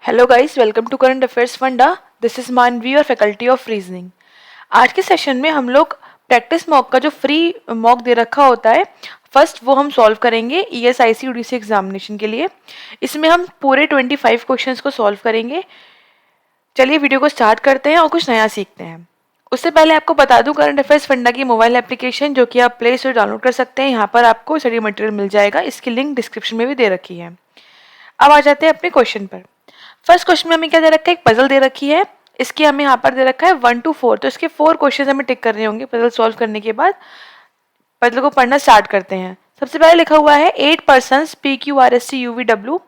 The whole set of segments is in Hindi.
Hello guys, welcome to current affairs funda. This is Manavi और फैकल्टी ऑफ रीजनिंग। आज के सेशन में हम लोग प्रैक्टिस मॉक का जो फ्री मॉक दे रखा होता है, फर्स्ट वो हम सॉल्व करेंगे ईएसआईसी यूडीसी एग्जामिनेशन के लिए। इसमें हम पूरे 25 क्वेश्चंस को सॉल्व करेंगे। चलिए वीडियो को स्टार्ट करते हैं और कुछ नया सीखते हैं। उससे पहले आपको बता दूं, करंट अफेयर्स फंडा की मोबाइल एप्लीकेशन जो कि आप प्ले स्टोर डाउनलोड कर सकते हैं, यहाँ पर आपको स्टडी मटेरियल मिल जाएगा। इसकी लिंक डिस्क्रिप्शन में भी दे रखी है। अब आ जाते हैं अपने क्वेश्चन पर। फर्स्ट क्वेश्चन में हमें क्या दे रखा है, एक पजल दे रखी है। इसके हमें यहाँ पर दे रखा है 1 to 4, तो इसके 4 क्वेश्चन हमें टिक करने होंगे। पजल सॉल्व करने के बाद पजल को पढ़ना स्टार्ट करते हैं। सबसे पहले लिखा हुआ है 8 पर्सन PQRST UVW,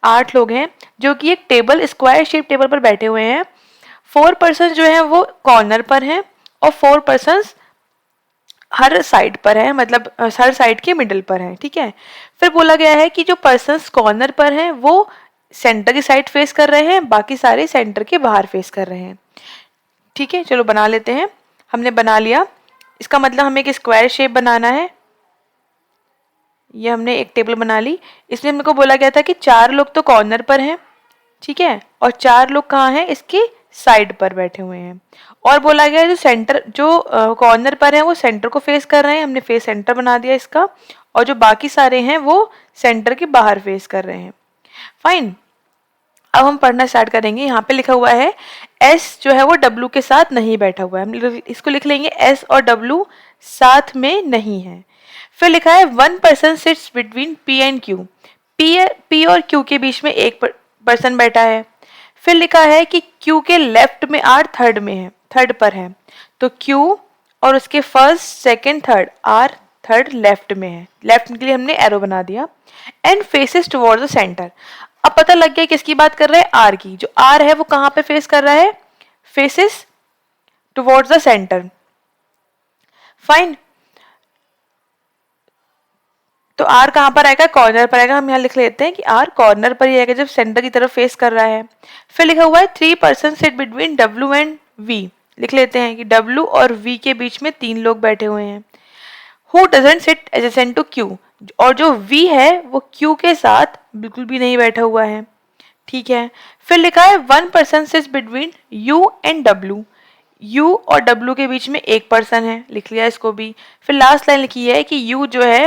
8 लोग हैं जो कि एक टेबल स्क्वायर शेप टेबल पर बैठे हुए हैं। 4 पर्सन जो है वो कॉर्नर पर हैं और 4 पर्सन हर साइड पर है, मतलब हर साइड के मिडिल पर है। ठीक है, फिर बोला गया है कि जो पर्सन्स कॉर्नर पर हैं वो सेंटर की साइड फेस कर रहे हैं, बाकी सारे सेंटर के बाहर फेस कर रहे हैं। ठीक है, चलो बना लेते हैं। हमने बना लिया। इसका मतलब हमें एक स्क्वायर शेप बनाना है। ये हमने एक टेबल बना ली। इसमें हमको बोला गया था कि 4 लोग तो कॉर्नर पर हैं, ठीक है, और 4 लोग कहाँ हैं, इसके साइड पर बैठे हुए हैं। और बोला गया जो सेंटर जो कॉर्नर पर है वो सेंटर को फेस कर रहे हैं, हमने फेस सेंटर बना दिया इसका। और जो बाकी सारे हैं वो सेंटर के बाहर फेस कर रहे हैं। फाइन, अब हम पढ़ना स्टार्ट करेंगे। यहाँ पे लिखा हुआ है एस जो है वो डब्ल्यू के साथ नहीं बैठा हुआ है। हम इसको लिख लेंगे एस और डब्ल्यू साथ में नहीं है। फिर लिखा है 1 person sits between P and Q, P और क्यू के बीच में एक पर्सन बैठा है। फिर लिखा है कि क्यू के लेफ्ट में आर थर्ड में है, थर्ड पर है, तो क्यू और उसके first second third or third left में है। लेफ्ट के लिए हमने एरो बना दिया। And faces towards the centre. अब पता लग गया किसकी बात कर रहे हैं, आर की। जो आर है वो कहां पे फेस कर रहा है, faces towards the centre. Fine, तो आर कहां पर आएगा, कॉर्नर पर आएगा। हम यहाँ लिख लेते हैं कि आर कॉर्नर पर ही आएगा जब सेंटर की तरफ फेस कर रहा है। फिर लिखा हुआ है 3 person sit between W and V. लिख लेते हैं कि डब्ल्यू और वी के बीच में 3 लोग बैठे हुए हैं। Who doesn't sit adjacent to Q, और जो वी है वो क्यू के साथ बिल्कुल भी नहीं बैठा हुआ है। ठीक है, फिर लिखा है 1 person sits between you and W, you और डब्ल्यू के बीच में एक पर्सन है। लिख लिया इसको भी। फिर लास्ट लाइन लिखी है कि यू जो है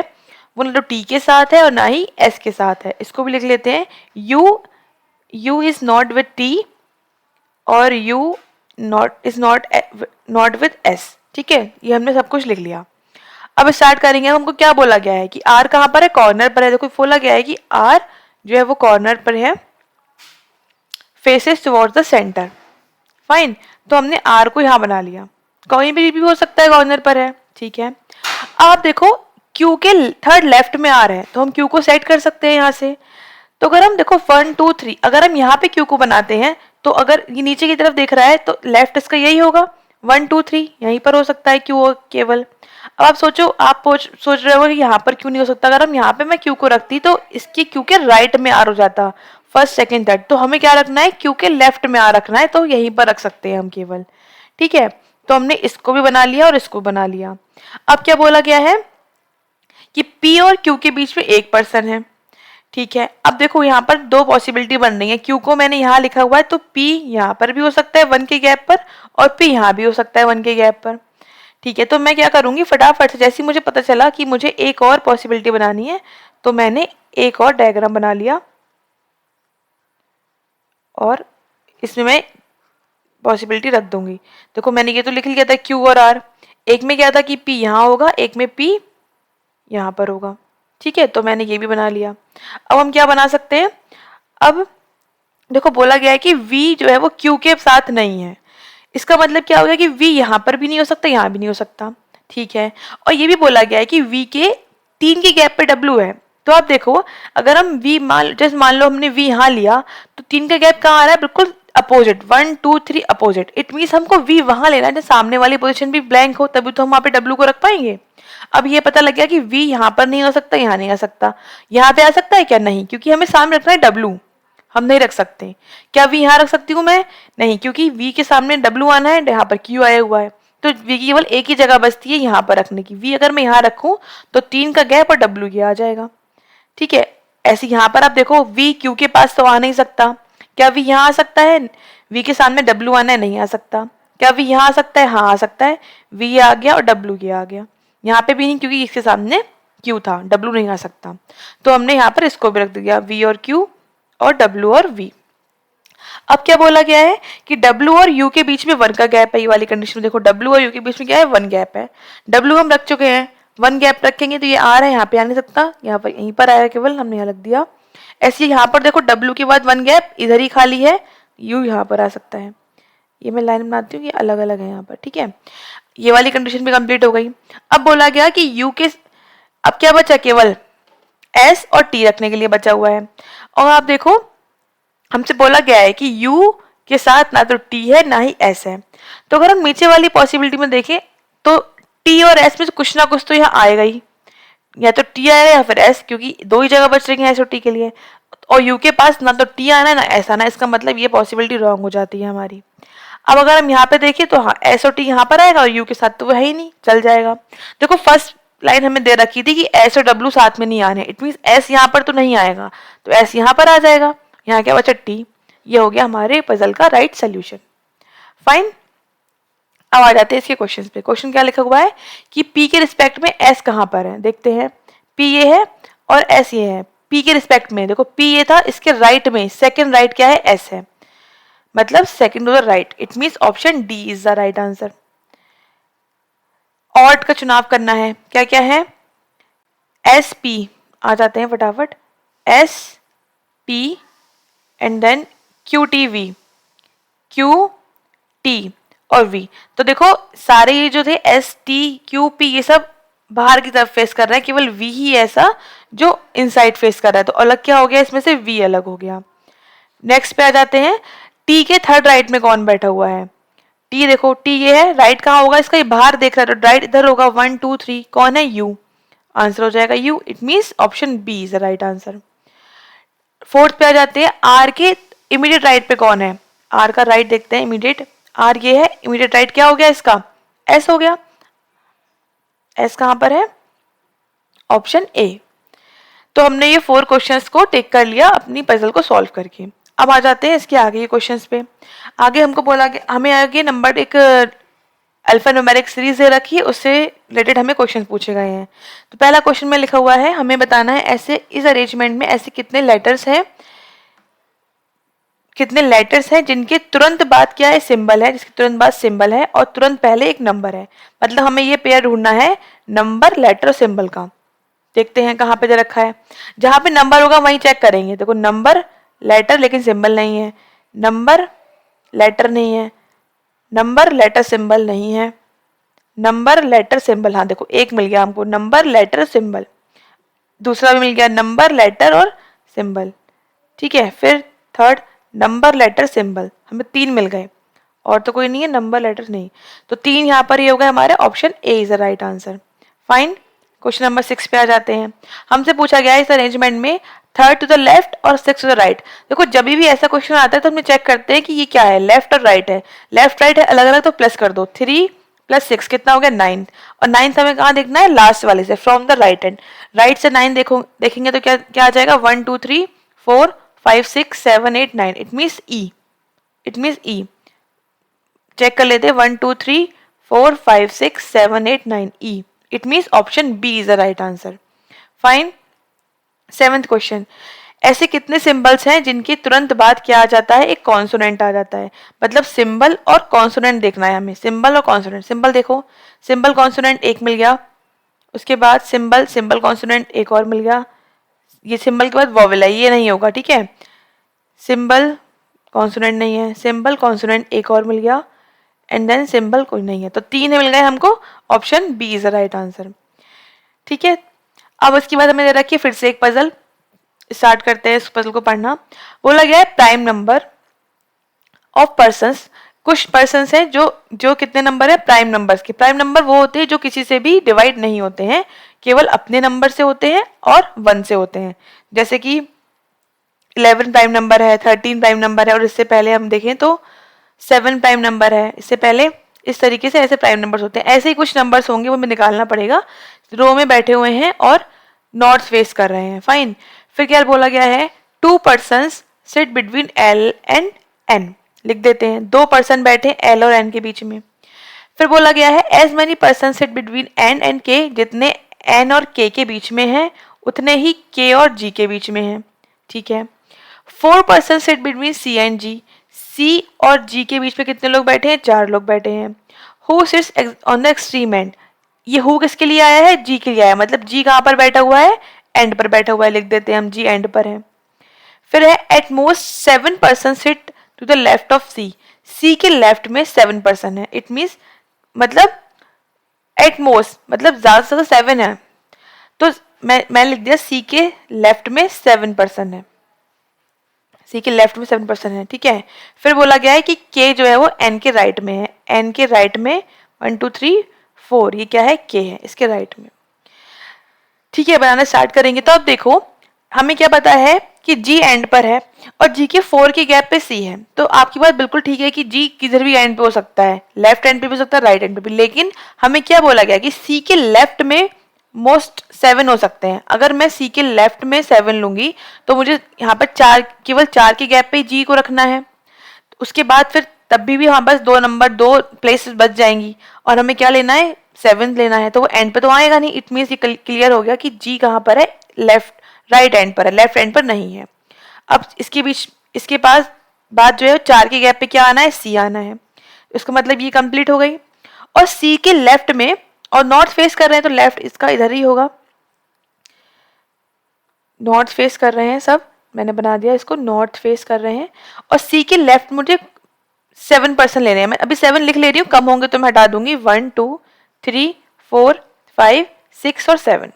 वो ना तो टी के साथ है और ना ही एस के साथ है। इसको भी लिख लेते हैं, you is not with T और यू नॉट विद एस। ठीक है, ये हमने सब कुछ लिख लिया। अब स्टार्ट करेंगे। हमको क्या बोला गया है कि आर कहाँ पर है, कॉर्नर पर है। देखो बोला गया है कि आर जो है वो कॉर्नर पर है, faces towards the centre. Fine, तो हमने आर को यहाँ बना लिया। कहीं भी हो सकता है, कॉर्नर पर है। ठीक है, आप देखो क्यू के थर्ड लेफ्ट में आर है, तो हम क्यू को सेट कर सकते हैं यहाँ से। तो अगर हम देखो 1 2 3, अगर हम यहाँ पे क्यू को बनाते हैं तो अगर ये नीचे की तरफ देख रहा है तो लेफ्ट इसका यही होगा। 1 2 3 यहीं पर हो सकता है क्यू केवल। अब आप सोचो, आप सोच रहे हो कि यहाँ पर क्यों नहीं हो सकता। अगर हम यहाँ पे मैं क्यू को रखती तो इसकी क्यू के राइट में आर हो जाता, फर्स्ट सेकंड थर्ड। तो हमें क्या रखना है, क्यू के लेफ्ट में आर रखना है, तो यहीं पर रख सकते हैं हम केवल। ठीक है, तो हमने इसको भी बना लिया और इसको बना लिया। अब क्या बोला गया है कि P और Q के बीच में एक पर्सन है। ठीक है, अब देखो यहाँ पर 2 पॉसिबिलिटी बन रही है। Q को मैंने यहाँ लिखा हुआ है तो P यहाँ पर भी हो सकता है 1 के गैप पर, और P यहाँ भी हो सकता है 1 के गैप पर। ठीक है, तो मैं क्या करूंगी, फटाफट से जैसे मुझे पता चला कि मुझे एक और पॉसिबिलिटी बनानी है तो मैंने एक और डायग्राम बना लिया और इसमें मैं पॉसिबिलिटी रख दूंगी। देखो मैंने ये तो लिख लिया था Q और R। एक में क्या था कि P यहाँ होगा, एक में P यहाँ पर होगा। ठीक है, तो मैंने ये भी बना लिया। अब हम क्या बना सकते हैं, अब देखो बोला गया है कि V जो है वो Q के साथ नहीं है। इसका मतलब क्या हो गया कि V यहाँ पर भी नहीं हो सकता, यहाँ भी नहीं हो सकता। ठीक है, और ये भी बोला गया है कि V के 3 के गैप पे W है। तो आप देखो, अगर हम V मान लो हमने V यहाँ लिया तो 3 का गैप कहाँ आ रहा है, बिल्कुल अपोजिट, 1 2 3 अपोजिट। इट मीन्स हमको V वहां लेना है जब सामने वाली पोजीशन भी ब्लैंक हो, तभी तो हम वहां पे W को रख पाएंगे। अब ये पता लग गया कि V यहाँ पर नहीं हो सकता, यहाँ नहीं आ सकता। यहाँ पे आ सकता है क्या, नहीं, क्योंकि हमें सामने रखना है W, हम नहीं रख सकते। क्या V यहाँ रख सकती हूँ मैं, नहीं, क्योंकि V के सामने W आना है, यहाँ पर Q आया हुआ है, तो V की केवल एक ही जगह बचती है यहाँ पर रखने की। V अगर मैं यहाँ रखूँ तो 3 का गैप और W ये आ जाएगा। ठीक है, ऐसे यहाँ पर आप देखो V Q के पास तो आ नहीं सकता, क्या वी यहाँ आ सकता है? वी के सामने डब्ल्यू आना है, नहीं आ सकता। क्या वी यहाँ आ सकता है? हाँ आ सकता है। वी आ गया और डब्ल्यू ये आ गया। यहाँ पे भी नहीं क्योंकि इसके सामने क्यू था, डब्ल्यू नहीं आ सकता। तो हमने यहाँ पर इसको भी रख दिया, वी और क्यू और डब्ल्यू और वी। अब क्या बोला गया है कि W और U के बीच में 1 का गैप है। ये वाली कंडीशन देखो, W और U के बीच में क्या है? 1 गैप है। W हम रख चुके हैं, 1 गैप रखेंगे तो ये आ रहा है, यहाँ पे आ नहीं सकता, यहाँ पर यहीं पर आया केवल, हमने यहाँ रख दिया। ऐसे यहाँ पर देखो W के बाद 1 गैप इधर ही खाली है, U यहाँ पर आ सकता है। ये मैं लाइन बनाती हूँ, ये अलग अलग है यहाँ पर, ठीक है। ये वाली कंडीशन भी कंप्लीट हो गई। अब बोला गया कि U के, अब क्या बचा? केवल S और T रखने के लिए बचा हुआ है। और आप देखो हमसे बोला गया है कि U के साथ ना तो T है ना ही S है। तो अगर हम नीचे वाली पॉसिबिलिटी में देखें तो T और S में से कुछ ना कुछ तो यहाँ आएगा ही, या तो T आएगा या फिर S, क्योंकि दो ही जगह बच रही है S और T के लिए। और U के पास ना तो T आना है ना S आना है, इसका मतलब ये पॉसिबिलिटी रॉन्ग हो जाती है हमारी। अब अगर हम यहाँ पे देखें तो हाँ S और T यहाँ पर आएगा और U के साथ तो वो है ही नहीं, चल जाएगा। देखो फर्स्ट लाइन हमें दे रखी थी कि S और W साथ में नहीं आने, इट मीन S यहाँ पर तो नहीं आएगा, तो S यहाँ पर आ जाएगा। यहाँ क्या बचा? T। ये हो गया हमारे पजल का राइट सोल्यूशन। फाइन। अब आ जाते हैं इसके क्वेश्चन पे। क्वेश्चन क्या लिखा हुआ है कि P के रिस्पेक्ट में S कहाँ पर है? देखते हैं। P ये है और S ये है। P के रिस्पेक्ट में देखो, P ये था, इसके राइट में सेकंड राइट क्या है? S है, मतलब second to the right. It means option D is the right answer. Odd का चुनाव करना है। क्या क्या है? एस पी, आ जाते हैं फटाफट, S P and then Q T V, Q T और वी। तो देखो सारे ये जो थे एस टी क्यू पी ये सब बाहर की तरफ फेस कर रहे हैं, केवल वी ही ऐसा जो इनसाइड फेस कर रहा है। तो अलग क्या हो गया इसमें से? वी अलग हो गया। नेक्स्ट पे आ जाते हैं, टी के थर्ड राइट में कौन बैठा हुआ है? टी देखो, टी ये है, राइट कहाँ होगा इसका? ये बाहर देख रहा है, तो राइट इधर होगा, 1 2 3, कौन है? यू। आंसर हो जाएगा U. It means option B is the right answer. Fourth पे आ जाते हैं, आर के इमीडिएट राइट पे कौन है? आर का राइट देखते हैं, इमीडिएट आर ये है, इमीडिएट राइट क्या हो गया इसका? एस हो गया। एस कहाँ पर है? Option A. तो हमने ये 4 क्वेश्चंस को टेक कर लिया अपनी पजल को सॉल्व करके। अब आ जाते हैं इसके आगे ये क्वेश्चंस पे। आगे हमको बोला कि हमें आगे नंबर एक अल्फा न्यूमेरिक सीरीज दे रखी है, उससे रिलेटेड हमें क्वेश्चन पूछे गए हैं। तो पहला क्वेश्चन में लिखा हुआ है, हमें बताना है ऐसे इस अरेंजमेंट में ऐसे कितने लेटर्स हैं, कितने लेटर्स हैं जिनके तुरंत बाद क्या है? सिंबल है, जिसके तुरंत बाद सिंबल है और तुरंत पहले एक नंबर है। मतलब हमें ये पेयर ढूंढना है नंबर, लेटर और सिंबल का। देखते हैं कहाँ पे दे रखा है। जहां पे नंबर होगा वहीं चेक करेंगे। देखो नंबर लेटर लेकिन सिंबल नहीं है, नंबर लेटर नहीं है, नंबर लेटर सिंबल नहीं है, नंबर लेटर सिंबल, हाँ देखो एक मिल गया हमको, नंबर लेटर सिंबल। दूसरा भी मिल गया, नंबर लेटर और सिंबल। ठीक है, फिर थर्ड नंबर लेटर सिंबल, हमें 3 मिल गए और तो कोई नहीं है, नंबर लेटर नहीं। तो 3 यहाँ पर ये हो गया हमारे, option A is the right answer. Fine. Question number 6 पे आ जाते हैं। हमसे पूछा गया है इस अरेंजमेंट में थर्ड टू द लेफ्ट और 6 टू द राइट। देखो जब भी ऐसा क्वेश्चन आता है तो हम चेक करते हैं कि ये क्या है, लेफ्ट और राइट है। लेफ्ट राइट है अलग अलग तो प्लस कर दो, 3 + 6 कितना हो गया? 9। और 9 हमें कहाँ देखना है? लास्ट वाले से, from the right and. Right से 9 देखो देखेंगे तो क्या क्या आ जाएगा? 1 2 3 4 5 6 7 8 9। It means E, it means E. Check कर लेते हैं, 1 2 3 4 5 6 7 8 9 E. It means option B is the right answer. Fine. 7th question, ऐसे कितने सिंबल्स हैं जिनके तुरंत बाद क्या आ जाता है? एक कॉन्सोनेंट आ जाता है। मतलब सिंबल और कॉन्सोनेंट देखना है हमें, सिंबल और कॉन्सोनेंट। सिंबल देखो, सिंबल कॉन्सोनेंट एक मिल गया, उसके बाद सिंबल सिंबल कॉन्सोनेंट एक और मिल गया, ये सिंबल के बाद वॉवेल है, ये नहीं होगा, ठीक है। सिंबल कॉन्सोनेंट नहीं है, सिंबल कॉन्सोनेंट एक और मिल गया एंड देन सिंबल कोई नहीं है, तो 3 मिल गए हमको, option B is the right answer. ठीक है, अब उसके बाद हमें दे रखी है फिर से एक पजल, स्टार्ट करते हैं इस पजल को पढ़ना। बोला गया है प्राइम नंबर ऑफ पर्सन्स। कुछ पर्सन्स हैं जो कितने नंबर है? प्राइम नंबर्स के। प्राइम नंबर वो होते हैं जो किसी से भी डिवाइड नहीं होते हैं, केवल अपने नंबर से होते हैं और 1 से होते हैं। जैसे कि 11 प्राइम नंबर है, 13 प्राइम नंबर है, और इससे पहले हम देखें तो 7 प्राइम नंबर है, इससे पहले। इस तरीके से ऐसे प्राइम नंबर्स होते हैं। ऐसे ही कुछ नंबर्स होंगे, वो हमें निकालना पड़ेगा। रो में बैठे हुए हैं और नॉर्थ फेस कर रहे हैं। फाइन। फिर क्या बोला गया है? 2 persons sit between L and N, लिख देते हैं 2 पर्सन बैठे एल और एन के बीच में। फिर बोला गया है as many person sit between N and K, जितने एन और के बीच में हैं उतने ही के और जी के बीच में हैं, ठीक है। 4 person sit between C and G, C और जी के बीच में कितने लोग बैठे हैं, 4 लोग बैठे हैं। Who sits on the extreme and, ये हु किसके लिए आया है, जी के लिए आया, मतलब जी कहाँ पर बैठा हुआ है, एंड पर बैठा हुआ है, लिख देते हैं हम जी एंड पर है। फिर है at most 7 person sit to the left of C, C के लेफ्ट में 7 पर्सन है, इट मीन्स मतलब एट मोस्ट मतलब ज्यादा से ज्यादा 7 है, तो मैं लिख दिया सी के लेफ्ट में 7 पर्सन है, सी के लेफ्ट में 7 पर्सन है, ठीक है। फिर बोला गया है कि के जो है वो एन के राइट में है, एन के राइट में 1 2 3 4, ये क्या है, के है इसके राइट में, ठीक है। बनाना स्टार्ट करेंगे तो अब देखो हमें क्या पता है कि जी एंड पर है और जी के 4 के गैप पे सी है, तो आपकी बात बिल्कुल ठीक है कि जी किधर भी एंड पे हो सकता है, लेफ्ट एंड पे भी हो सकता है, राइट एंड पे भी, लेकिन हमें क्या बोला गया कि सी के लेफ्ट में मोस्ट 7 हो सकते हैं। अगर मैं सी के लेफ्ट में 7 लूंगी तो मुझे यहाँ पर 4, केवल 4 के गैप पे जी को रखना है, उसके बाद फिर तब भी हाँ बस 2 प्लेसेस बच जाएंगी और हमें क्या लेना है, 7 लेना है, तो वो एंड पे तो आएगा नहीं, इट मीन्स ये क्लियर हो गया कि जी कहाँ पर है, लेफ्ट राइट एंड पर है, लेफ्ट एंड पर नहीं है। अब इसके बीच इसके पास बात जो है 4 के गैप पे क्या आना है, सी आना है, इसका मतलब ये कंप्लीट हो गई। और सी के लेफ्ट में, और नॉर्थ फेस कर रहे हैं तो लेफ्ट इसका इधर ही होगा, नॉर्थ फेस कर रहे हैं सब, मैंने बना दिया इसको नॉर्थ फेस कर रहे हैं। और सी के लेफ्ट मुझे 7 पर्सन लेने हैं, मैं अभी 7 लिख ले रही हूँ, कम होंगे तो मैं हटा दूंगी, 1 2 3 4 5 6 और 7,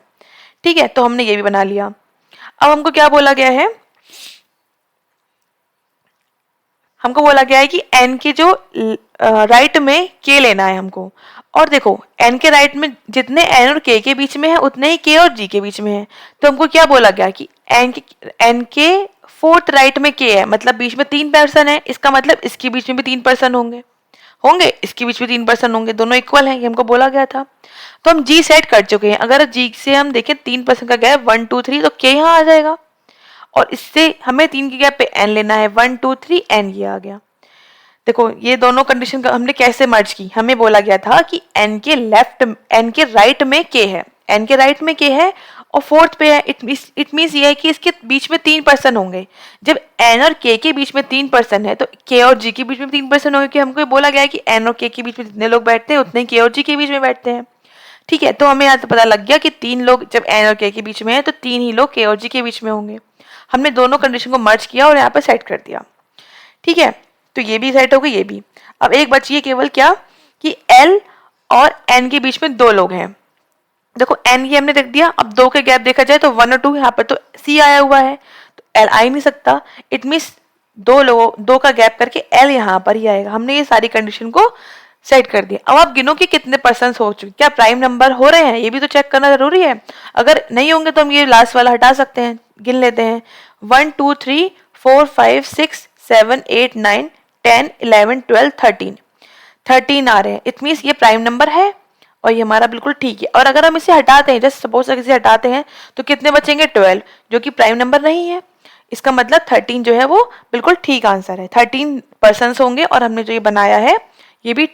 ठीक है। तो हमने ये भी बना लिया। अब हमको क्या बोला गया है, हमको बोला गया है कि एन के जो राइट में के लेना है हमको, और देखो एन के राइट में जितने एन और के बीच में है उतने ही के और जी के बीच में है, तो हमको क्या बोला गया कि एन के 4th राइट में के है, मतलब बीच में 3 पर्सन है, इसका मतलब इसके बीच में भी 3 पर्सन होंगे, इसके बीच में 3 पर्सन होंगे, दोनों इक्वल हैं, ये हमको बोला गया था। तो हम जी सेट कर चुके हैं, अगर जी से हम देखें 3 पर्सन का गैप 1 2 3, तो के यहाँ आ जाएगा, और इससे हमें 3 के गैप पे एन लेना है, 1 2 3 एन, ये आ गया। देखो ये दोनों कंडीशन हमने कैसे मर्ज की, हमें बोला गया था कि एन के राइट में के है, एन के राइट में के है और 4th पे है, इट मीन्स ये है कि इसके बीच में 3 पर्सन होंगे। जब एन और के बीच में 3 पर्सन है तो के और जी के बीच में 3 पर्सन होंगे, कि हमको ये बोला गया है कि एन और के बीच में जितने लोग बैठते हैं उतने के और जी के बीच में बैठते हैं, ठीक है। तो हमें यहाँ से पता लग गया कि 3 लोग जब एन और के बीच में है तो 3 ही लोग के और जी के बीच में होंगे। हमने दोनों कंडीशन को मर्ज किया और यहाँ पर सेट कर दिया, ठीक है। तो ये भी सेट हो गई, ये भी। अब एक बची है केवल क्या, कि एल और एन के बीच में 2 लोग हैं। देखो एन ये हमने रख दिया, अब 2 के गैप देखा जाए तो 1 और 2, यहाँ पर तो सी आया हुआ है तो एल आ ही नहीं सकता, इट मीन्स 2 का गैप करके एल यहाँ पर ही आएगा। हमने ये सारी कंडीशन को सेट कर दिया। अब आप गिनो कि कितने पर्सन हो चुके, क्या प्राइम नंबर हो रहे हैं, ये भी तो चेक करना जरूरी है। अगर नहीं होंगे तो हम ये लास्ट वाला हटा सकते हैं, गिन लेते हैं 1 2 3 4 5 6 7 8 9 10 11 12 13 आ रहे हैं, इट मीन्स ये प्राइम नंबर है और ये हमारा बिल्कुल ठीक है। और अगर हम इसे हटाते हैं, जस्ट सपोज अगर इसे हटाते हैं तो कितने बचेंगे, 12, जो कि प्राइम नंबर नहीं है। इसका मतलब 13 जो है वो बिल्कुल ठीक आंसर है, 13 पर्सन होंगे और हमने जो ये बनाया है ये भी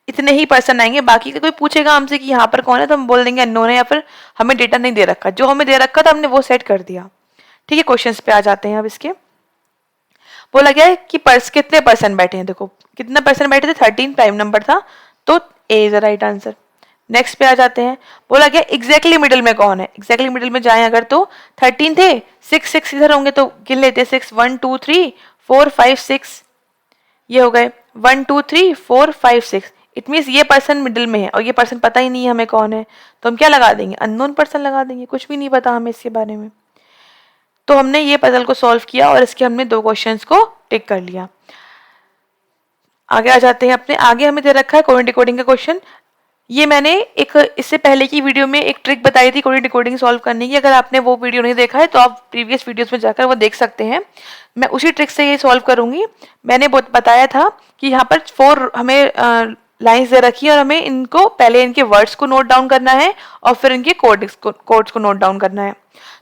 इतने ही पर्सन आएंगे। बाकी का कोई पूछेगा हमसे कि यहाँ पर कौन है तो हम बोल देंगे अननोन है, या फिर हमें डेटा नहीं दे रखा, जो हमें दे रखा था हमने वो सेट कर दिया, ठीक है। क्वेश्चंस पे आ जाते हैं अब इसके। बोला गया है कि कितने पर्सन बैठे हैं, देखो कितना पर्सन बैठे थे, 13 प्राइम नंबर था, तो A is the right answer. Next पे आ जाते हैं। बोला गया एग्जैक्टली मिडिल में कौन है, एग्जैक्टली मिडिल में जाएं अगर तो 13 थे, 6 इधर होंगे तो गिन लेते 6 1 2 3 4 5 6, ये हो गए 1 2 3 4 5 6, इट मीन्स ये पर्सन मिडिल में है और ये पर्सन पता ही नहीं है हमें कौन है, तो हम क्या लगा देंगे, अननोन पर्सन लगा देंगे, कुछ भी नहीं पता हमें इसके बारे में। तो हमने ये पजल को सॉल्व किया और इसके हमने 2 क्वेश्चंस को टिक कर लिया। आगे आ जाते हैं अपने, आगे हमें दे रखा है कोडिंग डिकोडिंग का क्वेश्चन। ये मैंने एक इससे पहले की वीडियो में एक ट्रिक बताई थी कोडिंग डिकोडिंग सॉल्व करने की, अगर आपने वो वीडियो नहीं देखा है तो आप प्रीवियस वीडियोस में जाकर वो देख सकते हैं। मैं उसी ट्रिक से ये सॉल्व करूंगी। मैंने बताया था कि यहाँ पर 4 हमें लाइंस दे रखी है और हमें इनको पहले इनके वर्ड्स को नोट डाउन करना है और फिर इनके कोड्स को नोट डाउन करना है।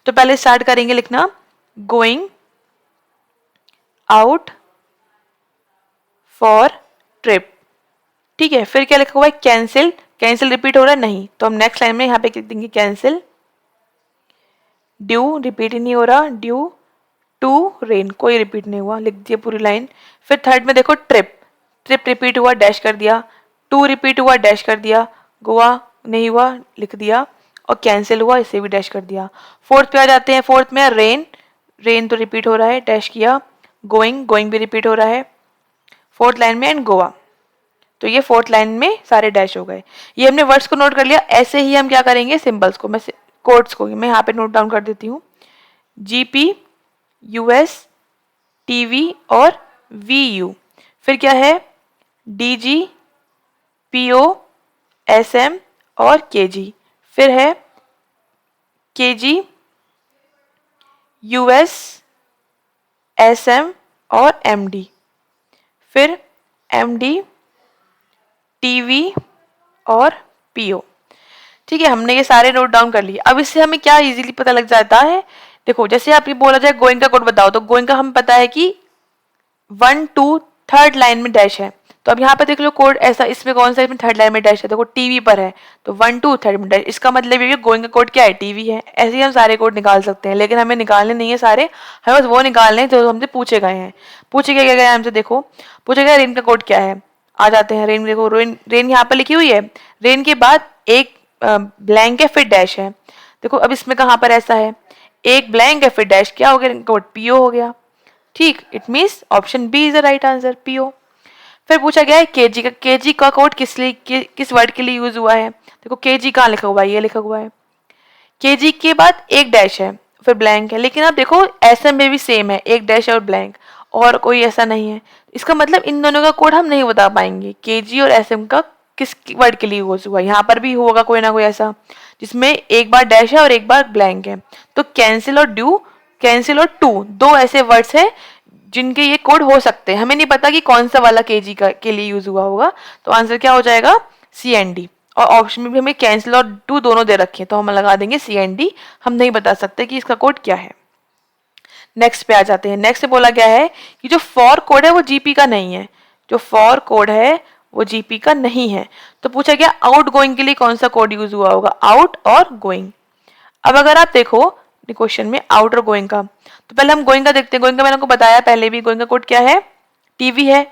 तो पहले स्टार्ट करेंगे लिखना गोइंग आउट फॉर ट्रिप। ठीक है, फिर क्या लिखा हुआ है, कैंसिल। कैंसिल रिपीट हो रहा है नहीं, तो हम नेक्स्ट लाइन में यहाँ पे लिख देंगे कैंसिल। ड्यू रिपीट ही नहीं हो रहा, ड्यू टू रेन, कोई रिपीट नहीं हुआ, लिख दिया पूरी लाइन। फिर थर्ड में देखो ट्रिप, ट्रिप रिपीट हुआ, डैश कर दिया। टू रिपीट हुआ, डैश कर दिया। गोवा नहीं हुआ, लिख दिया। और कैंसिल हुआ, इसे भी डैश कर दिया। फोर्थ पे आ जाते हैं, फोर्थ में रेन, रेन तो रिपीट हो रहा है, डैश किया। गोइंग, गोइंग भी रिपीट हो रहा है फोर्थ लाइन में, एंड गोवा। तो ये फोर्थ लाइन में सारे डैश हो गए। ये हमने वर्ड्स को नोट कर लिया। ऐसे ही हम क्या करेंगे, सिंबल्स को, मैं कोड्स को मैं यहाँ पे नोट डाउन कर देती हूँ। जीपी, यूएस, टीवी और वीयू। फिर क्या है, डीजी, पीओ, एसएम और केजी। फिर है केजी, यूएस, एसएम और एमडी। फिर एमडी, टीवी और पीओ। ठीक है, हमने ये सारे नोट डाउन कर लिए। अब इससे हमें क्या इजीली पता लग जाता है, देखो जैसे आप ये बोला जाए गोइंग का कोड बताओ, तो गोइंग का हमें पता है कि 1 2 थर्ड लाइन में डैश है। तो अब यहाँ पे देख लो कोड ऐसा, इसमें कौन सा, इसमें थर्ड लाइन में डैश है, देखो टीवी पर है, तो 1 2 थर्ड में डैश, इसका मतलब ये गोइंग का कोड क्या है, टीवी है। ऐसे ही हम सारे कोड निकाल सकते हैं, लेकिन हमें निकालने नहीं है सारे, हमें बस वो निकालने हैं जो हमसे पूछे गए हैं। पूछे क्या गया हमसे, देखो पूछे गया रेन का कोड क्या है। आ जाते हैं रेन, देखो रेन, रेन यहाँ पर लिखी हुई है, रेन के बाद एक ब्लैंक है, फिर डैश है। देखो अब इसमें कहाँ पर ऐसा है, एक ब्लैंक है फिर डैश, क्या हो गया, कोड पीओ हो गया। ठीक, it means option B is the right answer, PO. फिर पूछा गया है केजी का, केजी का कोड किस लिए, किस वर्ड के लिए यूज हुआ है। देखो केजी कहाँ लिखा हुआ है, ये लिखा हुआ है। केजी के बाद एक डैश है, फिर ब्लैंक है, लेकिन आप देखो एसएम में भी सेम है, एक डैश और ब्लैंक, और कोई ऐसा नहीं है। इसका मतलब इन दोनों का कोड हम नहीं बता पाएंगे, केजी और एसएम का किस वर्ड के लिए यूज हुआ। यहाँ पर भी होगा कोई ना कोई ऐसा जिसमें एक बार डैश है और एक बार ब्लैंक है। तो कैंसिल और ड्यू, कैंसिल और टू, दो ऐसे वर्ड्स हैं जिनके ये कोड हो सकते हैं। हमें नहीं पता कि कौन सा वाला केजी का के लिए यूज हुआ होगा, तो आंसर क्या हो जाएगा, सी एन डी। और ऑप्शन में भी हमें कैंसिल और टू दोनों दे रखे हैं, तो हम लगा देंगे सी एन डी। हम नहीं बता सकते कि इसका कोड क्या है। नेक्स्ट पे आ जाते हैं। नेक्स्ट पे बोला गया है कि जो फॉर कोड है वो जीपी का नहीं है, जो फॉर कोड है वो जीपी का नहीं है। तो पूछा गया आउट गोइंग के लिए कौन सा कोड यूज हुआ होगा, आउट और गोइंग। अब अगर आप देखो क्वेश्चन में आउट और गोइंग का, तो पहले हम गोइंग का देखते हैं। गोइंग का मैंने आपको बताया पहले भी, गोइंग का कोड क्या है, टीवी है,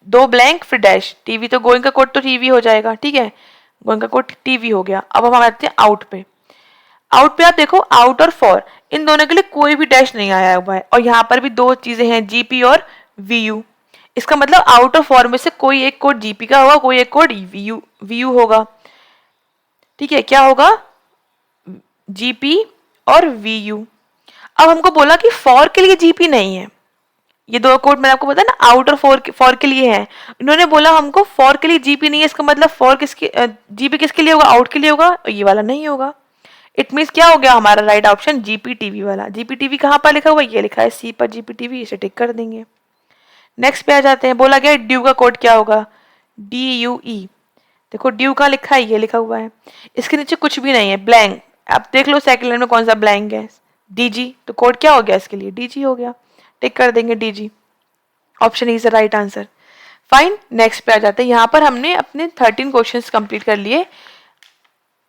दो ब्लैंक फिर डैश, टीवी, तो गोइंग का कोड तो टीवी हो जाएगा। ठीक है, गोइंग का कोड टीवी हो गया। अब हम आते हैं आउट पे। आउट पे आप देखो आउट और फॉर, इन दोनों के लिए कोई भी डैश नहीं आया हुआ है, और यहाँ पर भी दो चीजें हैं, जीपी और वीयू। इसका मतलब आउट और फॉर में से कोई एक कोड जीपी का होगा, कोई एक कोड वीयू वीयू होगा। ठीक है, क्या होगा, जीपी और वीयू। अब हमको बोला कि फॉर के लिए जीपी नहीं है, ये दो कोड मैंने आपको बताया ना, आउट और फॉर के लिए है। इन्होंने बोला हमको फॉर के लिए जीपी नहीं है, इसका मतलब फॉर किसके, जीपी किसके लिए होगा, आउट के लिए होगा, और ये वाला नहीं होगा। इट मीन्स क्या हो गया हमारा राइट ऑप्शन, जीपी टीवी वाला। जीपी टीवी कहाँ पर लिखा हुआ है, ये लिखा है सी पर जीपी टीवी, इसे टिक कर देंगे। नेक्स्ट पे आ जाते हैं। बोला गया ड्यू का कोड क्या होगा, डी यू ई। देखो ड्यू का लिखा है, ये लिखा हुआ है, इसके नीचे कुछ भी नहीं है, ब्लैंक। आप देख लो सेकंड लाइन में कौन सा ब्लैंक है, डीजी, तो कोड क्या हो गया इसके लिए, डीजी हो गया, टिक कर देंगे DG. Option is the right answer. Fine, next पे आ जाते हैं। यहाँ पर हमने अपने 13 क्वेश्चंस कंप्लीट कर लिए।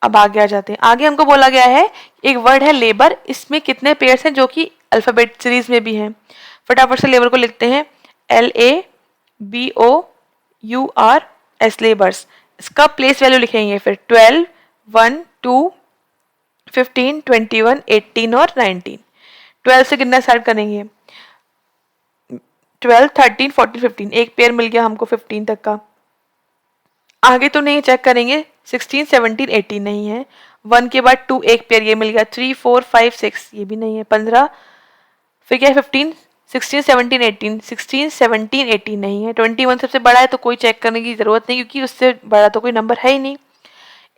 अब आगे आ जाते हैं। आगे हमको बोला गया है एक वर्ड है लेबर, इसमें कितने पेयर्स हैं जो कि अल्फाबेट सीरीज में भी हैं। फटाफट से लेबर को लिखते हैं, LABOURS, लेबर्स। इसका प्लेस वैल्यू लिखेंगे फिर 12 1 2 15 21 18 और 19। 12 से गिनना स्टार्ट करेंगे, 12 13 14 15, एक पेयर मिल गया हमको 15 तक का। आगे तो नहीं चेक करेंगे, 16 17 18 नहीं है। 1 के बाद 2 एक पेयर, ये मिल गया। 3 4 5 6 ये भी नहीं है। 15, फिर क्या है 15 16 17 18, 16 17 18 नहीं है। 21 सबसे बड़ा है तो कोई चेक करने की जरूरत नहीं, क्योंकि उससे बड़ा तो कोई नंबर है ही नहीं।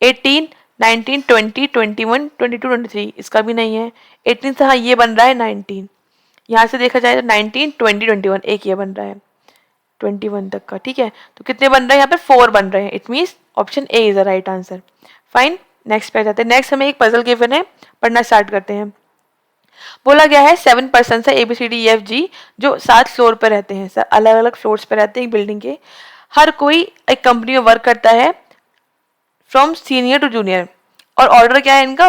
18 19 20 21 22 23 इसका भी नहीं है। 18 से हाँ ये बन रहा है 19, यहाँ से देखा जाए तो 19 20 21 एक ये बन रहा है 21 तक का। ठीक है, तो कितने बन रहे हैं, यहाँ पे 4 बन रहे हैं। It means option A is the right answer. Fine, next पे आ जाते हैं। नेक्स्ट हमें एक पजल गिवन है, पढ़ना स्टार्ट करते हैं। बोला गया है 7 पर्सन है ABCDEFG जो 7 फ्लोर पर रहते हैं, सर अलग अलग फ्लोर्स पर रहते हैं एक बिल्डिंग के। हर कोई एक कंपनी में वर्क करता है फ्रॉम सीनियर टू जूनियर। और ऑर्डर क्या है इनका,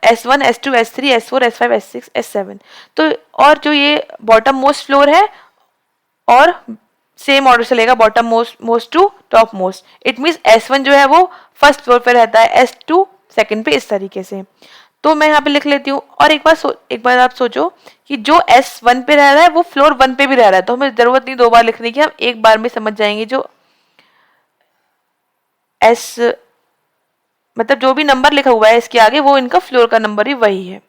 S1 S2 S3 S4 S5 S6 S7। तो और जो ये बॉटम मोस्ट फ्लोर है और सेम ऑर्डर से लेगा bottom most to top most. It means S1 जो है वो फर्स्ट फ्लोर पे रहता है, S2 सेकंड पे, इस तरीके से। तो मैं यहाँ पे लिख लेती हूँ। और एक बार आप सोचो कि जो S1 पे रह रहा है वो फ्लोर 1 पे भी रह रहा है, तो हमें जरूरत नहीं 2 बार लिखने की, हम एक बार में समझ जाएंगे। जो S मतलब जो भी नंबर लिखा हुआ है इसके आगे वो इनका फ्लोर का नंबर ही वही है।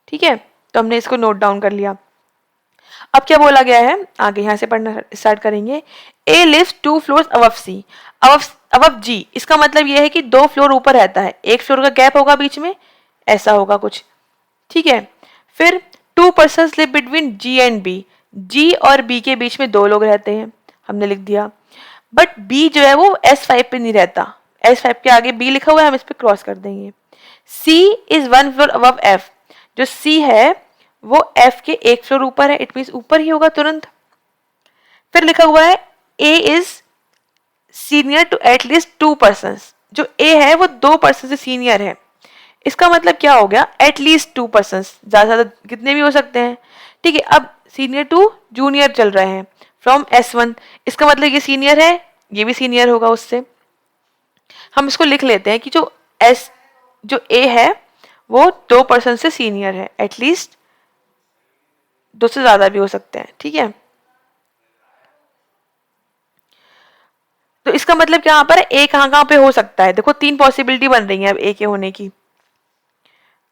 ठीक है, तो हमने इसको नोट डाउन कर लिया। अब क्या बोला गया है, आगे यहाँ से पढ़ना स्टार्ट करेंगे। A lives 2 floors above C, above G। इसका मतलब यह है कि 2 फ्लोर ऊपर रहता है, एक फ्लोर का गैप होगा बीच में, ऐसा होगा कुछ। ठीक है, फिर 2 persons live between G and B। G और B के बीच में 2 लोग रहते हैं, हमने लिख दिया। बट B जो है वो S5 पे नहीं रहता, S5 के आगे B लिखा हुआ है, हम इस पे क्रॉस कर देंगे। C is 1 floor above F। जो C है वो F के एक फ्लोर ऊपर है, इट मीन्स ऊपर ही होगा तुरंत। फिर लिखा हुआ है A is senior to at least 2 persons. जो A है वो 2 पर्सन से सीनियर है। इसका मतलब क्या हो गया, एटलीस्ट 2 पर्सन्स, ज्यादा से ज्यादा कितने भी हो सकते हैं। ठीक है, अब सीनियर टू जूनियर चल रहे हैं फ्रॉम S1। इसका मतलब ये सीनियर है, ये भी सीनियर होगा उससे। हम इसको लिख लेते हैं कि जो A है वो 2 पर्सन से सीनियर है, एटलीस्ट 2 से ज्यादा भी हो सकते हैं। ठीक है, तो इसका मतलब क्या यहाँ पर A कहाँ कहाँ पे हो सकता है, देखो 3 पॉसिबिलिटी बन रही है अब A के होने की।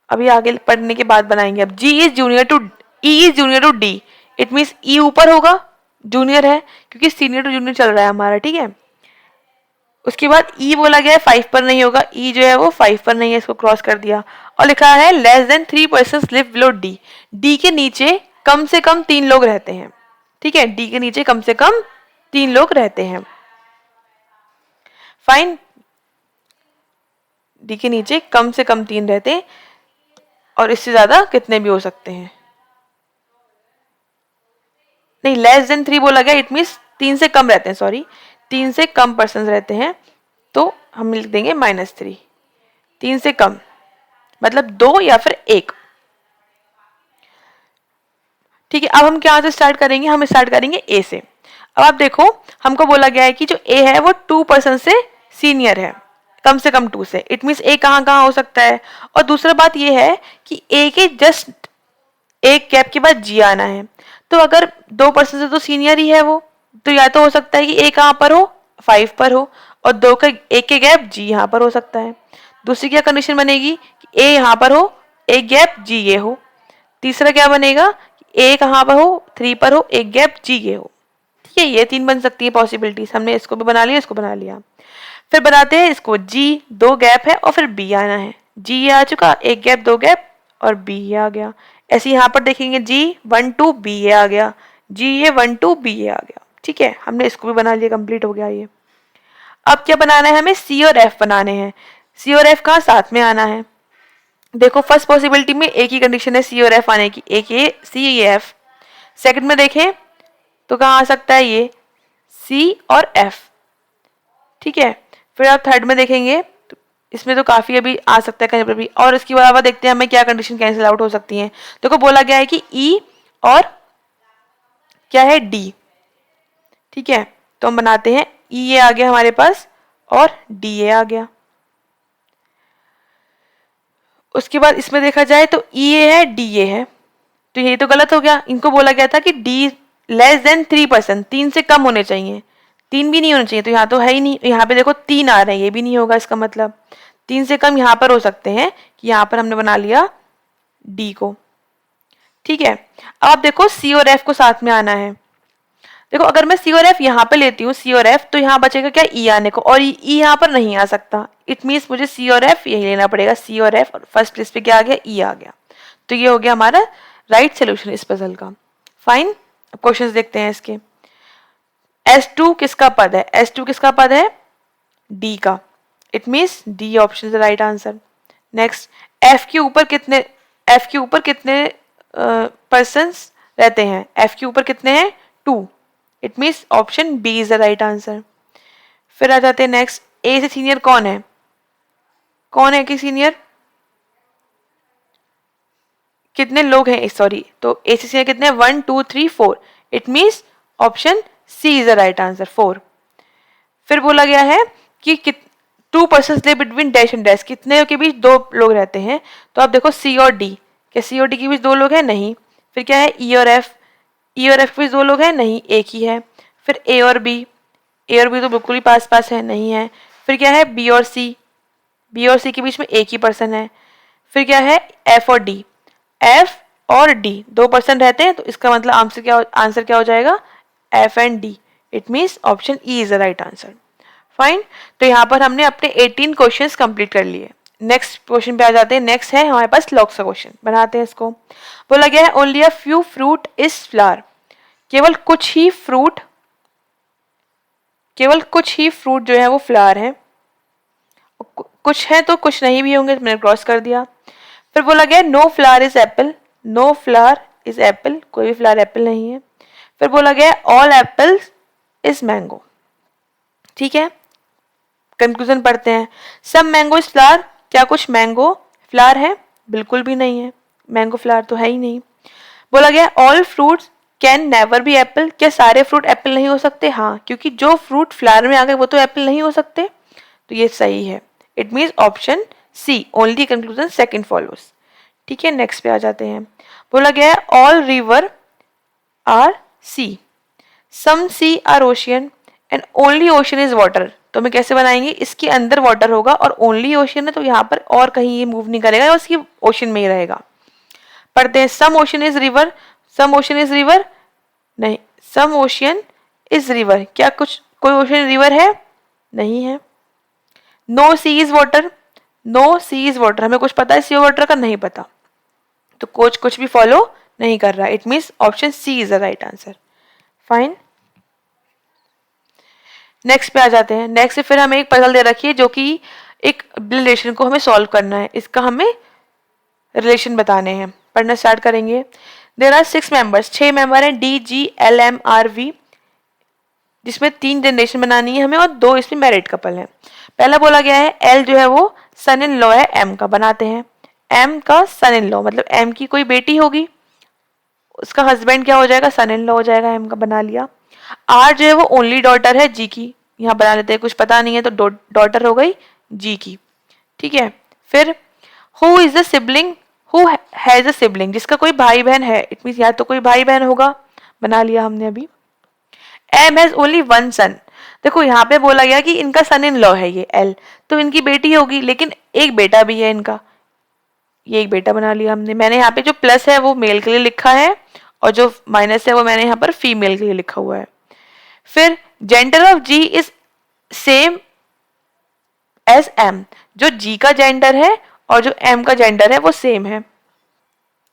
अभी आगे पढ़ने के बाद बनाएंगे। अब E is junior to D। It means E ऊपर होगा, जूनियर है, क्योंकि सीनियर टू जूनियर चल रहा है हमारा। ठीक है, उसके बाद E बोला गया है 5 पर नहीं होगा, E जो है वो 5 पर नहीं है, इसको क्रॉस कर दिया। और लिखा है less than 3 person live below D। D के नीचे कम से कम 3 लोग रहते हैं। ठीक है, D के नीचे कम से कम 3 लोग रहते हैं। फाइन, D के नीचे कम से कम 3 रहते हैं और इससे ज्यादा कितने भी हो सकते हैं। नहीं, लेस देन 3 बोला गया, इट मीन्स 3 से कम रहते हैं, सॉरी 3 से कम पर्सन रहते हैं, तो हम लिख देंगे -3। 3 से कम मतलब 2 या फिर 1। ठीक है, अब हम क्या से स्टार्ट करेंगे, हम स्टार्ट करेंगे ए से। अब आप देखो, हमको बोला गया है कि जो ए है वो 2 पर्सन से सीनियर है, कम से कम 2 से। इट मीन्स ए कहाँ कहाँ हो सकता है। और दूसरा बात ये है कि ए के जस्ट एक गैप के बाद जी आना है। तो अगर 2 पर्सन से तो सीनियर ही है वो, तो या तो हो सकता है कि ए कहाँ पर हो, 5 पर हो, और 2 के एक के गैप जी यहाँ पर हो सकता है। दूसरी क्या कंडीशन बनेगी कि ए यहाँ पर हो, एक गैप जी ये हो। तीसरा क्या बनेगा, ए कहाँ पर हो, 3 पर हो, एक गैप जी ये हो। ठीक है, ये 3 बन सकती है पॉसिबिलिटीज। हमने इसको भी बना लिया, इसको बना लिया। फिर बनाते हैं इसको, जी 2 गैप है और फिर बी आना है। जी ये आ चुका, एक गैप 2 गैप और बी ये आ गया। ऐसे यहाँ पर देखेंगे जी 1 2 बी ये आ गया, जी ये 1 2 बी ये आ गया। ठीक है, हमने इसको भी बना लिया, कंप्लीट हो गया ये। अब क्या बनाना है, हमें सी और एफ बनाने हैं। सी और एफ कहाँ साथ में आना है। देखो फर्स्ट पॉसिबिलिटी में एक ही कंडीशन है सी और एफ आने की, एक ये सी ये एफ। सेकंड में देखें तो कहाँ आ सकता है ये सी और एफ। ठीक है, फिर आप थर्ड में देखेंगे तो इसमें तो काफी अभी आ सकता है कहीं पर भी। और इसके अलावा देखते हैं हमें क्या कंडीशन कैंसिल आउट हो सकती है। देखो बोला गया है कि ई और क्या है डी। ठीक है, तो हम बनाते हैं ई ये आ गया हमारे पास और डी ये आ गया। उसके बाद इसमें देखा जाए तो ई ए है डी ए है, तो ये तो गलत हो गया। इनको बोला गया था कि डी लेस देन 3 पर्सन, 3 से कम होने चाहिए, 3 भी नहीं होने चाहिए, तो यहाँ तो है ही नहीं। यहाँ पे देखो 3 आ रहे हैं, ये भी नहीं होगा। इसका मतलब 3 से कम यहाँ पर हो सकते हैं, कि यहाँ पर हमने बना लिया डी को। ठीक है, अब आप देखो सी और एफ को साथ में आना है। देखो अगर मैं सी और एफ यहाँ पे लेती हूँ, सी और एफ, तो यहाँ बचेगा क्या ई आने को, और ई यहाँ पर नहीं आ सकता। इट मीन्स मुझे सी और एफ यही लेना पड़ेगा, सी और एफ, और फर्स्ट प्लेस पे क्या आ गया, ई आ गया। तो ये हो गया हमारा राइट सोल्यूशन इस पजल का। फाइन, अब क्वेश्चंस देखते हैं इसके। S2 किसका पद है, S2 किसका पद है, D का। It means D option is the right answer. Next, F के ऊपर कितने पर्सन्स रहते हैं, एफ के ऊपर कितने हैं 2, it means option B is the right answer. फिर आ जाते हैं नेक्स्ट, ए से सीनियर कौन है, कौन है कि सीनियर, कितने लोग हैं, सॉरी, तो ए से सीनियर कितने हैं 1 2 3 4, it means option C is the right answer 4। फिर बोला गया है कि 2 person live between dash and dash, कितने के बीच 2 लोग रहते हैं, तो आप देखो सी और डी, क्या सी और डी के बीच 2 लोग हैं, नहीं। फिर क्या है ई और एफ, ई और एफ के बीच 2 लोग हैं, नहीं, एक ही है। फिर ए और बी, ए और बी तो बिल्कुल ही पास पास है, नहीं है। फिर क्या है बी और सी, बी और सी के बीच में एक ही पर्सन है। फिर क्या है एफ और डी, एफ और डी 2 पर्सन रहते हैं, तो इसका मतलब आंसर क्या हो जाएगा, F and D, it means option E is the right answer. Fine, तो यहाँ पर हमने अपने 18 क्वेश्चंस कंप्लीट कर लिए। नेक्स्ट क्वेश्चन पे आ जाते हैं। नेक्स्ट है हमारे पास लॉक्स का क्वेश्चन, बनाते हैं इसको। बोला गया है only a few fruit is flower, केवल कुछ ही फ्रूट जो है वो फ्लावर है, कुछ है तो कुछ नहीं भी होंगे, तो मैंने क्रॉस कर दिया। फिर बोला गया no flower is apple, no flower is apple, कोई भी फ्लावर एप्पल नहीं है। फिर बोला गया ऑल एप्पल्स इज मैंगो, ठीक है। कंक्लूजन पढ़ते हैं, सम मैंगो इज फ्लावर, क्या कुछ मैंगो फ्लावर है, बिल्कुल भी नहीं है, मैंगो फ्लावर तो है ही नहीं। बोला गया all fruits can never be Apple, क्या सारे फ्रूट एप्पल नहीं हो सकते, हाँ, क्योंकि जो फ्रूट फ्लावर में आ गए वो तो एप्पल नहीं हो सकते, तो ये सही है, it means option C, only conclusion second follows, ठीक है। नेक्स्ट पे आ जाते हैं। बोला गया है all river are sea, some sea are ocean and only ocean is water, तो हमें कैसे बनाएंगे, इसके अंदर वाटर होगा और ओनली ओशन है, तो यहाँ पर और कहीं ये मूव नहीं करेगा, उसकी ओशन में ही रहेगा। पढ़ते हैं some ocean is river, some ocean is river, नहीं, सम ओशियन इज रिवर, क्या कुछ कोई ओशन रिवर है, नहीं है। No sea is water, no sea is water, हमें कुछ पता है सी वाटर का, नहीं पता, तो कुछ भी फॉलो नहीं कर रहा, it means option C is the right answer. Fine, next पे आ जाते हैं। नेक्स्ट फिर हमें एक पजल दे रखी है जो कि एक रिलेशन को हमें सॉल्व करना है, इसका हमें रिलेशन बताने हैं। पढ़ना स्टार्ट करेंगे। देर आर 6 मेंबर्स, 6 मेंबर हैं, D G L M R V, जिसमें 3 जनरेशन बनानी है हमें और 2 इसमें मैरिड कपल हैं। पहला बोला गया है एल जो है वो सन इन लॉ है एम का, बनाते हैं। एम का सन इन लॉ मतलब एम की कोई बेटी होगी, उसका हस्बैंड क्या हो जाएगा, सन इन लॉ हो जाएगा, एम का बना लिया। आर जो है वो ओनली डॉटर है जी की, यहाँ बना लेते हैं, कुछ पता नहीं है तो डॉटर हो गई जी की, ठीक है। फिर who is the sibling, who has a sibling, जिसका कोई भाई बहन है, इट मीन्स यहाँ तो कोई भाई बहन होगा, बना लिया हमने अभी। एम हैज ओनली 1 सन, देखो यहाँ पे बोला गया कि इनका सन इन लॉ है ये एल, तो इनकी बेटी होगी, लेकिन एक बेटा भी है इनका, ये एक बेटा बना लिया हमने। मैंने यहाँ पे जो प्लस है वो मेल के लिए लिखा है और जो माइनस है वो मैंने यहाँ पर फीमेल के लिए लिखा हुआ है। फिर gender of G is same as M, जो जी का जेंडर है और जो एम का जेंडर है वो सेम है,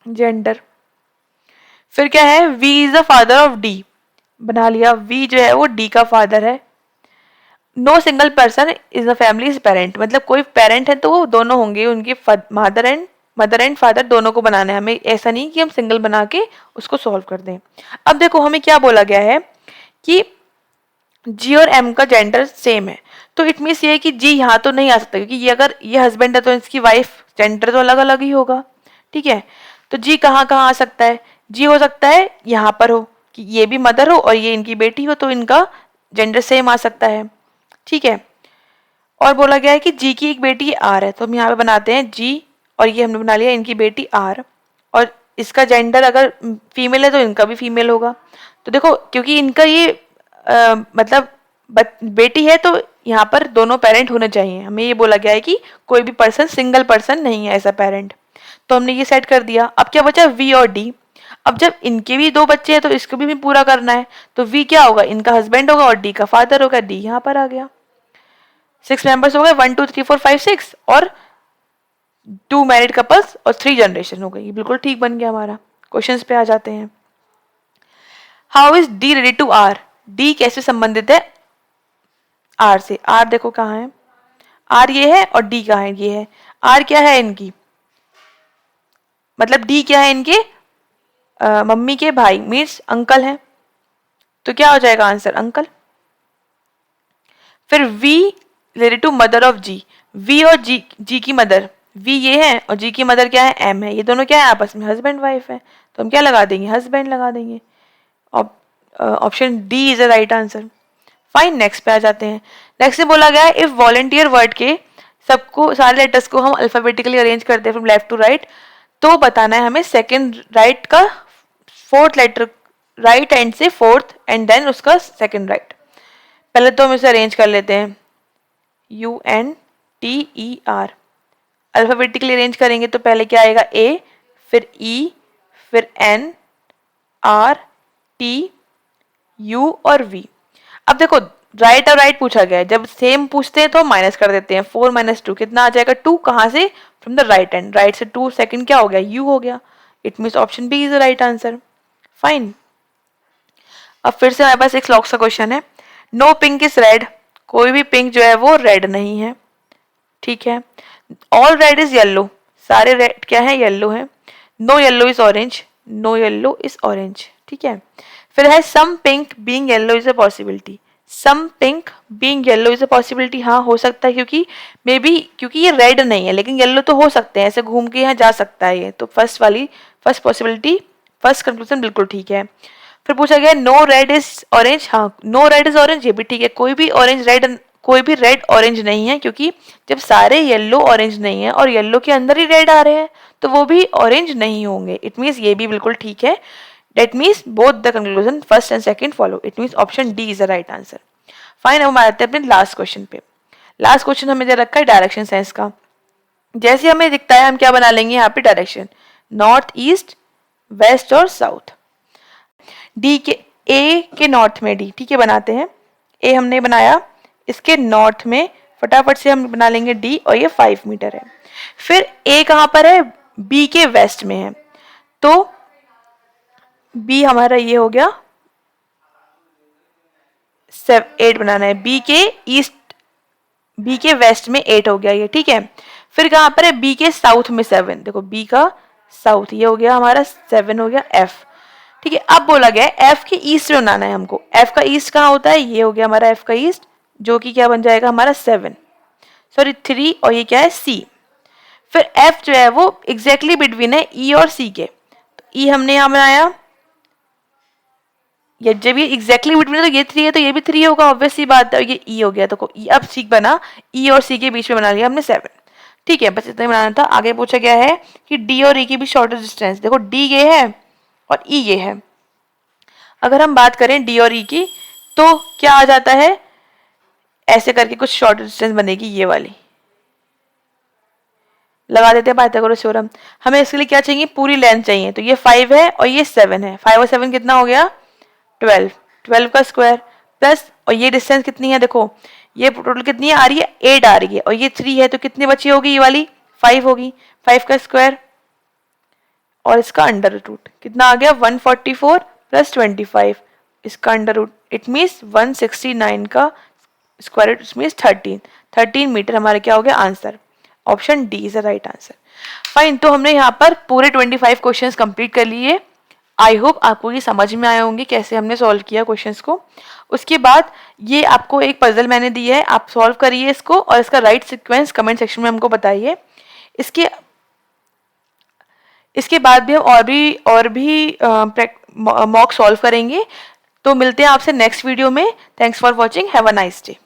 जेंडर। फिर क्या है V is the father of D, बना लिया, वी जो है वो डी का फादर है। No single person is the family is parent, मतलब कोई पेरेंट है तो वो दोनों होंगे, उनके मदर एंड फादर दोनों को बनाना है हमें, ऐसा नहीं कि हम सिंगल बना के उसको सॉल्व कर दें। अब देखो हमें क्या बोला गया है कि जी और एम का जेंडर सेम है, तो इट मीन्स ये है कि जी यहाँ तो नहीं आ सकता, क्योंकि ये अगर ये हस्बैंड है तो इसकी वाइफ, जेंडर तो अलग अलग ही होगा, ठीक है। तो जी कहाँ कहाँ आ सकता है, जी हो सकता है यहाँ पर हो कि ये भी मदर हो और ये इनकी बेटी हो, तो इनका जेंडर सेम आ सकता है, ठीक है। और बोला गया है कि जी की एक बेटी आर है, तो हम यहाँ पे बनाते हैं जी और ये हमने बना लिया इनकी बेटी आर, और इसका जेंडर अगर फीमेल है तो इनका भी फीमेल होगा। तो देखो क्योंकि इनका ये मतलब बेटी है तो यहाँ पर दोनों पेरेंट होने चाहिए, हमें ये बोला गया है कि कोई भी पर्सन सिंगल पर्सन नहीं है ऐसा पेरेंट, तो हमने ये सेट कर दिया। अब क्या बचा वी और डी, अब जब इनके भी 2 बच्चे हैं तो इसको भी पूरा करना है, तो वी क्या होगा, इनका हस्बैंड होगा और डी का फादर होगा, डी यहाँ पर आ गया। 6 मेंबर्स हो गए, 1 2 3 4 5 6 और 2 मैरिड कपल्स और 3 जनरेशन हो गई, बिल्कुल ठीक बन गया हमारा। क्वेश्चंस पे आ जाते हैं। How is D related to R, D कैसे संबंधित है आर से, आर देखो कहाँ है, आर ये है और डी कहाँ है, ये है। आर क्या है इनकी, मतलब डी क्या है इनके मम्मी के भाई मीन्स अंकल हैं, तो क्या हो जाएगा आंसर अंकल। फिर V related to mother of G, V और जी की मदर, वी ये है और जी की मदर क्या है एम है, ये दोनों क्या है आपस में हस्बैंड वाइफ है, तो हम क्या लगा देंगे हस्बैंड लगा देंगे। Option D is the right answer. Fine, next पे आ जाते हैं। नेक्स्ट में बोला गया है इफ वॉलंटियर वर्ड के सबको सारे लेटर्स को हम अल्फाबेटिकली अरेंज करते हैं फ्रॉम लेफ्ट टू राइट, तो बताना है हमें सेकंड राइट का फोर्थ लेटर, राइट एंड से फोर्थ एंड देन उसका सेकंड राइट। पहले तो हम इसे अरेंज कर लेते हैं UNTER, अल्फाबेटिकली अरेंज करेंगे तो पहले क्या आएगा ए, फिर ई, फिर एन, आर, टी, यू और वी। अब देखो राइट और राइट पूछा गया है, जब सेम पूछते हैं तो माइनस कर देते हैं, 4 - 2 कितना आ जाएगा 2, कहाँ से from the right hand, right से 2 सेकंड क्या हो गया यू हो गया, it means option B is the right answer. Fine, अब फिर से हमारे पास एक लॉक्स का क्वेश्चन है, नो पिंक इज रेड, कोई भी पिंक जो है वो रेड नहीं है, ठीक है। ऑल रेड इज येलो, सारे रेड क्या है येलो है। No yellow is orange, no yellow is orange, ठीक है। फिर है some pink being yellow is a possibility, some pink being yellow is a possibility, हाँ हो सकता है क्योंकि मे बी क्योंकि ये रेड नहीं है लेकिन येलो तो हो सकते हैं, ऐसे घूम के यहाँ जा सकता है ये, तो फर्स्ट पॉसिबिलिटी फर्स्ट कंक्लूजन बिल्कुल ठीक है। फिर पूछा गया नो रेड इज ऑरेंज, हाँ नो रेड इज ऑरेंज ये भी ठीक है, कोई भी रेड ऑरेंज नहीं है क्योंकि जब सारे येलो ऑरेंज नहीं है और येलो के अंदर ही रेड आ रहे हैं तो वो भी ऑरेंज नहीं होंगे, इट मीन्स ये भी बिल्कुल ठीक है। That means both the conclusion first and second follow. It means option D is the right answer. Fine, अब हम आते हैं अपने लास्ट क्वेश्चन पे। लास्ट क्वेश्चन हमें दे रखा है डायरेक्शन सेंस का, जैसे हमें दिखता है हम क्या बना लेंगे यहाँ पे डायरेक्शन, नॉर्थ ईस्ट वेस्ट और साउथ। डी के ए के नॉर्थ में डी, ठीक है बनाते हैं, ए हमने बनाया, इसके नॉर्थ में फटाफट से हम बना लेंगे डी और ये 5 मीटर है। फिर ए कहाँ पर है बी के वेस्ट में है, तो बी हमारा ये हो गया 8 बनाना है, बी के ईस्ट बी के वेस्ट में 8 हो गया ये, ठीक है। फिर कहां पर है बी के साउथ में 7, देखो बी का साउथ ये हो गया हमारा 7 हो गया एफ, ठीक है। अब बोला गया है एफ के ईस्ट में बनाना है हमको, एफ का ईस्ट कहाँ होता है ये हो गया हमारा एफ का ईस्ट, जो कि क्या बन जाएगा हमारा 3 और ये क्या है सी। फिर एफ जो है वो एग्जैक्टली बिटवीन है ई और सी के, तो ई हमने यहां बनाया, ये जब ये एग्जैक्टली बिटवीन तो ये 3 है तो ये भी 3 होगा ऑब्वियस सी बात है, ये ई हो गया तो ई अब सी बना, ई और सी के बीच में बना लिया हमने 7, ठीक है। बस इतना ही बनाना था। आगे पूछा गया है कि डी और ई की भी शॉर्टेस्ट डिस्टेंस, देखो डी ये है और ई ये है, अगर हम बात करें डी और ई की तो क्या आ जाता है, ऐसे करके कुछ शॉर्ट डिस्टेंस बनेगी ये वाली, लगा देते हैं पाइथागोरस थ्योरम। हमें इसके लिए क्या चाहिए पूरी लेंथ चाहिए, तो ये 5 है और ये 7 है, 5 और 7 कितना हो गया 12 का स्क्वायर प्लस, और ये डिस्टेंस कितनी है देखो ये टोटल कितनी आ रही है 8 आ रही है और ये 3 है, तो कितनी बची होगी ये वाली 5 होगी, 5 का स्क्वायर और इसका अंडर रूट कितना आ गया 144 प्लस 25, इसका अंडर रूट, इट मीन्स 169 का square root, it means 13 metre हमारा क्या हो गया answer, option D is the right answer. Fine, तो हमने यहाँ पर पूरे 25 क्वेश्चंस कंप्लीट कर लिए। आई होप आपको ये समझ में आए होंगे कैसे हमने सॉल्व किया क्वेश्चंस को। उसके बाद ये आपको एक पजल मैंने दी है, आप सॉल्व करिए इसको और इसका राइट सीक्वेंस कमेंट सेक्शन में हमको बताइए। इसके बाद भी हम और भी मॉक सॉल्व करेंगे। तो मिलते हैं आपसे नेक्स्ट वीडियो में। Thanks for watching, have a nice day.